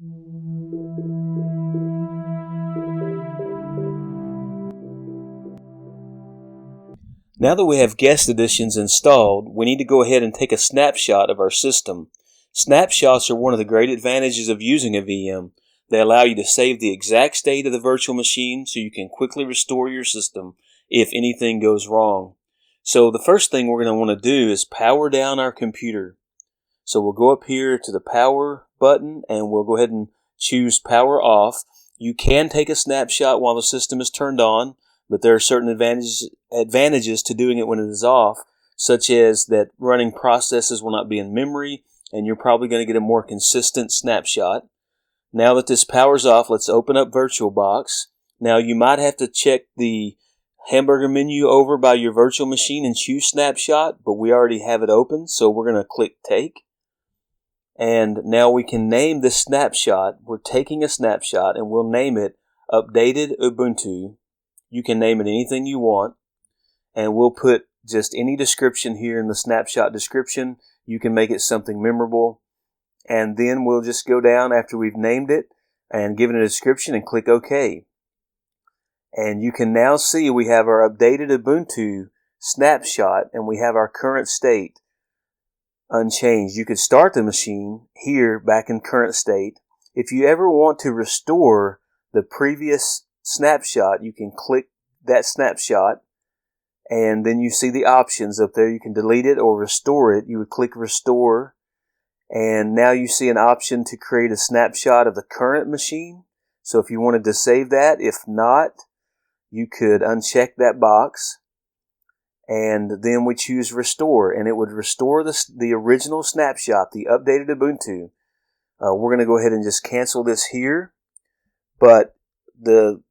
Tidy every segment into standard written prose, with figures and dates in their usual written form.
Now that we have guest editions installed, we need to go ahead and take a snapshot of our system. Snapshots are one of the great advantages of using a VM. They allow you to save the exact state of the virtual machine so you can quickly restore your system if anything goes wrong. So the first thing we're going to want to do is power down our computer. So we'll go up here to the power button and we'll go ahead and choose power off. You can take a snapshot while the system is turned on, but there are certain advantages to doing it when it is off, such as that running processes will not be in memory, and you're probably going to get a more consistent snapshot. Now that this power's off, let's open up VirtualBox. Now you might have to check the hamburger menu over by your virtual machine and choose Snapshot, but we already have it open, so we're going to click Take. And now we can name this snapshot. We're taking a snapshot, and we'll name it Updated Ubuntu. You can name it anything you want, and we'll put just any description here in the snapshot description. You can make it something memorable, and then we'll just go down after we've named it and given a description and click OK. And you can now see we have our updated Ubuntu snapshot, and we have our current state unchanged. You could start the machine here back in current state. If you ever want to restore the previous snapshot, you can click that snapshot, and then you see the options up there. You can delete it or restore it. You would click Restore, and now you see an option to create a snapshot of the current machine. So if you wanted to save that, if not, you could uncheck that box, and then we choose Restore, and it would restore the original snapshot, the updated Ubuntu. We're going to go ahead and just cancel this here, but the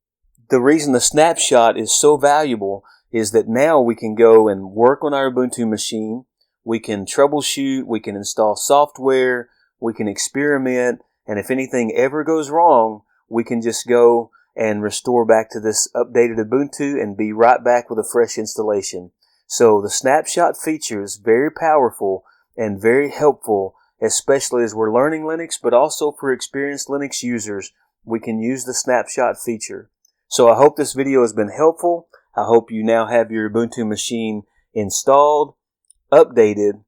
reason the snapshot is so valuable is that now we can go and work on our Ubuntu machine. We can troubleshoot, we can install software, we can experiment, and if anything ever goes wrong, we can just go and restore back to this updated Ubuntu and be right back with a fresh installation. So the snapshot feature is very powerful and very helpful, especially as we're learning Linux, but also for experienced Linux users, we can use the snapshot feature. So I hope this video has been helpful. I hope you now have your Ubuntu machine installed, updated,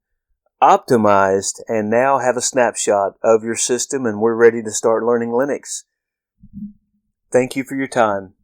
optimized, and now have a snapshot of your system, and we're ready to start learning Linux. Thank you for your time.